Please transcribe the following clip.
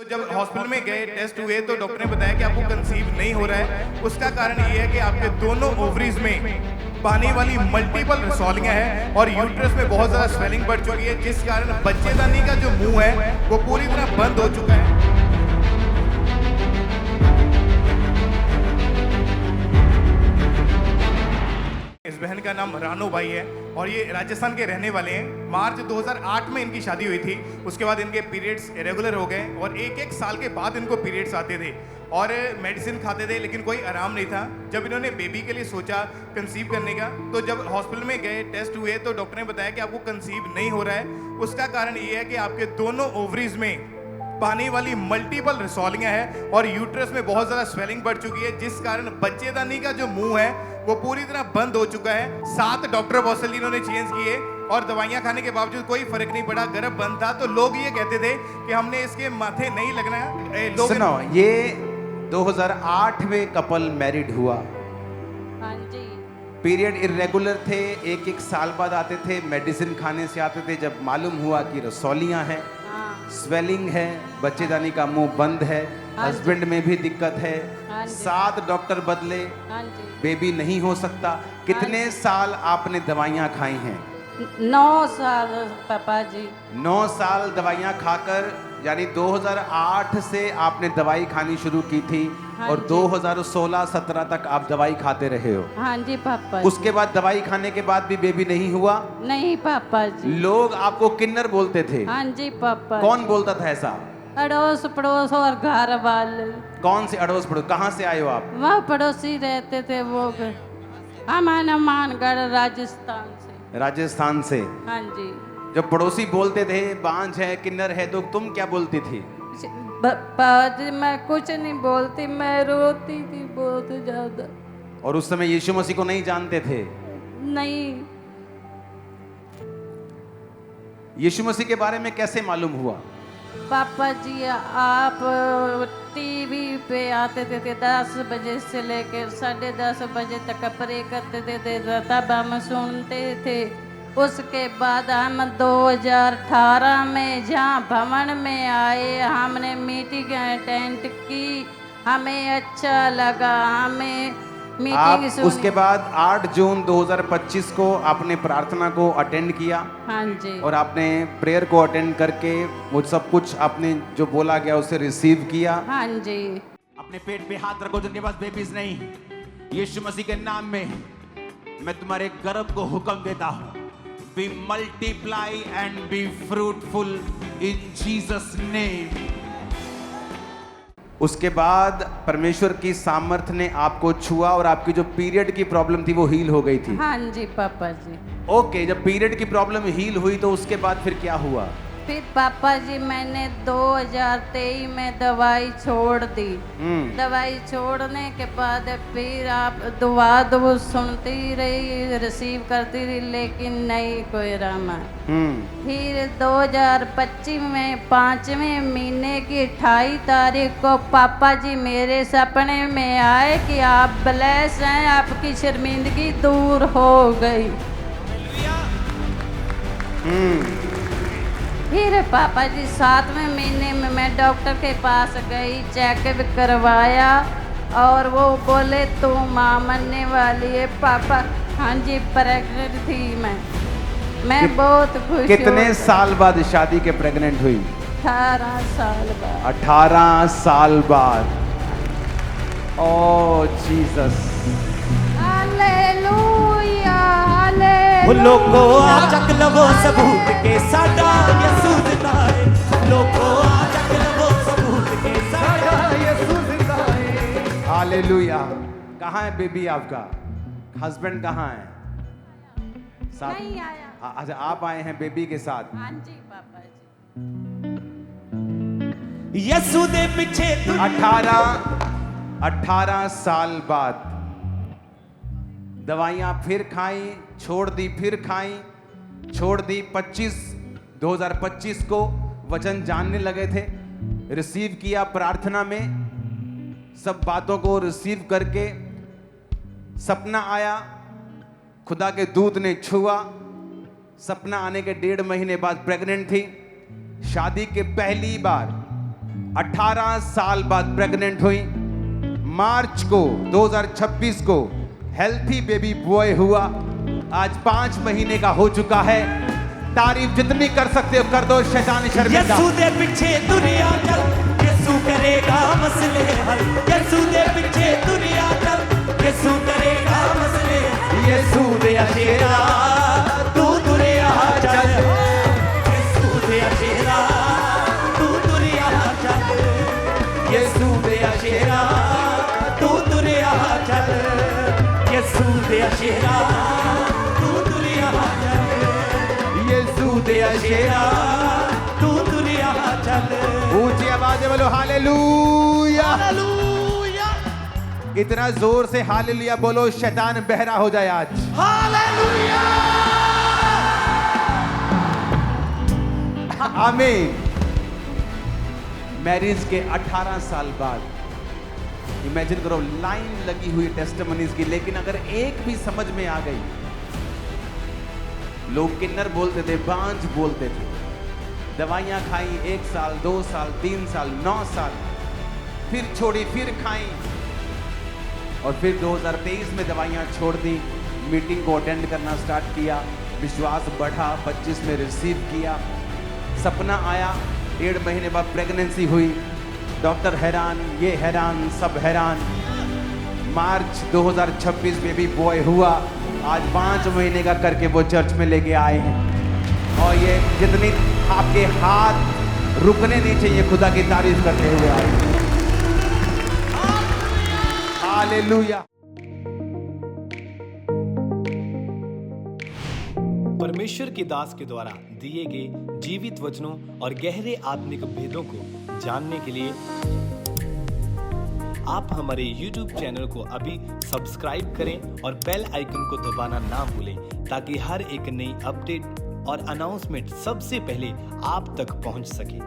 जब हॉस्पिटल में गए, टेस्ट हुए तो डॉक्टर ने बताया कि आपको कंसीव नहीं हो रहा है। उसका कारण ये है कि आपके दोनों ओवरीज में पानी वाली मल्टीपल रिसॉल्विंग है और यूट्रस में बहुत ज्यादा स्वेलिंग बढ़ चुकी है, जिस कारण बच्चेदानी का जो मुंह है वो पूरी तरह बंद हो चुका है। इस बहन का नाम रानू बाई है और ये राजस्थान के रहने वाले हैं। मार्च 2008 में इनकी शादी हुई थी। उसके बाद इनके पीरियड्स इरेगुलर हो गए और एक साल के बाद इनको पीरियड्स आते थे और मेडिसिन खाते थे, लेकिन कोई आराम नहीं था। जब इन्होंने बेबी के लिए सोचा कंसीव करने का, तो जब हॉस्पिटल में गए, टेस्ट हुए तो डॉक्टर ने बताया कि आपको कंसीव नहीं हो रहा है। उसका कारण ये है कि आपके दोनों ओवरीज में पानी वाली मल्टीपल रिसॉल्विंग है और यूट्रस में बहुत ज्यादा स्वेलिंग बढ़ चुकी है, जिस कारण बच्चेदानी का जो मुंह है वो पूरी तरह बंद हो चुका है। 7 डॉक्टर बॉसल इन्होंने चेंज किए और दवाइयां खाने के बावजूद कोई फर्क नहीं पड़ा, गर्भ बंद था। तो लोग ये कहते थे कि हमने इसके माथे नहीं लगना है। सुनो, ये 2008 में कपल मैरिड हुआ। हाँ जी। पीरियड इरेगुलर थे, एक साल बाद आते थे, मेडिसिन खाने से आते थे। जब मालूम हुआ कि रसौलियां हैं, स्वेलिंग है, बच्चेदानी का मुंह बंद है, हस्बैंड में भी दिक्कत है, 7 डॉक्टर बदले, बेबी नहीं हो सकता। कितने साल आपने दवाइयां खाई हैं? 9 साल पापा जी। 9 साल दवाइयां खाकर, यानी 2008 से आपने दवाई खानी शुरू की थी और 2016-17 तक आप दवाई खाते रहे हो। हाँ जी पापा। उसके बाद दवाई खाने के बाद भी बेबी नहीं हुआ? नहीं पापा जी। लोग आपको किन्नर बोलते थे? हाँ जी पापा। कौन बोलता था ऐसा? अड़ोस पड़ोस और घर वाले। कौन से अड़ोस पड़ोस? कहाँ से आए हो आप? वह पड़ोसी रहते थे वो, हमारा मानगढ़ राजस्थान से। राजस्थान से? हाँ जी। जब पड़ोसी बोलते थे बांझ है, किन्नर है, तो तुम क्या बोलती थी? जी मैं कुछ नहीं बोलती, मैं रोती थी बहुत ज्यादा। और उस समय यीशु मसीह को नहीं जानते थे? नहीं। यीशु मसीह के बारे में कैसे मालूम हुआ? पापा जी आप टीवी पे आते थे 10 बजे से लेकर 10:30 बजे तक प्रे करते थे, तब हम सुनते थे। उसके बाद हम 2018 में जहाँ भवन में आए, हमने मीटिंग अटेंड की, हमें अच्छा लगा, हमें मीटिंग सुनी। उसके बाद 8 जून 2025 को आपने प्रार्थना को अटेंड किया। हाँ जी। और आपने प्रेयर को अटेंड करके वो सब कुछ आपने जो बोला गया उसे रिसीव किया। हाँ जी। अपने पेट पे हाथ रखो जिनके पास बेबीज नहीं। यीशु मसीह के नाम में मैं तुम्हारे गर्भ को हुक्म देता हूँ, be multiply and be fruitful in Jesus name. उसके बाद परमेश्वर की सामर्थ ने आपको छुआ और आपकी जो पीरियड की प्रॉब्लम थी वो हील हो गई थी। हाँ जी पापा जी। ओके, जब पीरियड की प्रॉब्लम हील हुई तो उसके बाद फिर क्या हुआ? फिर पापा जी मैंने 2023 में दवाई छोड़ दी। दवाई छोड़ने के बाद फिर आप दुआ सुनती रही, रिसीव करती रही, लेकिन नहीं कोई रामा। फिर 2025 में 5वें महीने की 28 तारीख को पापा जी मेरे सपने में आए कि आप ब्लेस हैं, आपकी शर्मिंदगी दूर हो गई। फिर पापा जी 7वें महीने में मैं डॉक्टर के पास गई, चेकअप करवाया और वो बोले तू माँ बनने वाली है। पापा हाँ जी प्रेग्नेंट थी मैं बहुत खुश। कितने साल बाद शादी के प्रेग्नेंट हुई? 18 साल बाद। 18 साल बाद। ओह जीसस, हालेलुया हालेलुया। लोगो आ चक लवो सबूत के साडा यसू जिंदा है। लोगो आ चक लवो सबूत के साडा यसू जिंदा है। हालेलुया। कहाँ है बेबी आपका? हस्बैंड कहाँ है? साथ नहीं आया। अच्छा, आप आए हैं बेबी के साथ? हाँ जी पापा जी। यसू दे पीछे 18 साल बाद दवाइयां फिर खाई, छोड़ दी, फिर खाई, छोड़ दी। 2025 को वचन जानने लगे थे, रिसीव किया प्रार्थना में, सब बातों को रिसीव करके सपना आया, खुदा के दूत ने छुआ। सपना आने के 1.5 महीने बाद प्रेग्नेंट थी। शादी के पहली बार 18 साल बाद प्रेग्नेंट हुई। मार्च को 2026 को हेल्थी बेबी बॉय हुआ। आज 5 महीने का हो चुका है। तारीफ जितनी कर सकते हो कर दो, शैतान शर्मिंदा। यसू दे पीछे दुनिया चल, यसू करेगा मसले हल। यसू दे पीछे दुनिया चल, यसू करेगा मसले। यसू दे अशेरा तू दुनिया चल, यसू दे अशेरा तू दुनिया चल, यसू दे अशेरा तू दुनिया चल, यसू दे अशेरा तू दुनिया चल, यसू दे अशेरा तू दुनिया चल। ऊंची आवाज में बोलो हालेलुया। हालेलुया इतना जोर से हालेलुया बोलो शैतान बहरा हो जाए आज। हालेलुया। आमीन। मैरिज के 18 साल बाद इमेजिन करो, लाइन लगी हुई टेस्टिमनीज की, लेकिन अगर एक भी समझ में आ गई। लोग किन्नर बोलते थे, बांझ बोलते थे। दवाइयां खाई 1 साल 2 साल 3 साल 9 साल, फिर छोड़ी, फिर खाई, और फिर 2023 में दवाइयां छोड़ दी। मीटिंग को अटेंड करना स्टार्ट किया, विश्वास बढ़ा, 25 में रिसीव किया, सपना आया। 1.5 महीने बाद प्रेगनेंसी हुई। डॉक्टर हैरान, ये हैरान, सब हैरान। मार्च 2026 बेबी बॉय हुआ। आज 5 महीने का करके वो चर्च में लेके आए हैं। और ये जितनी आपके हाथ रुकने नहीं चाहिए खुदा की तारीफ करते हुए आए। हालेलुया। परमेश्वर के दास के द्वारा दिए गए जीवित वचनों और गहरे आत्मिक भेदों को जानने के लिए आप हमारे YouTube चैनल को अभी सब्सक्राइब करें और बेल आइकन को दबाना ना भूलें, ताकि हर एक नई अपडेट और अनाउंसमेंट सबसे पहले आप तक पहुंच सके।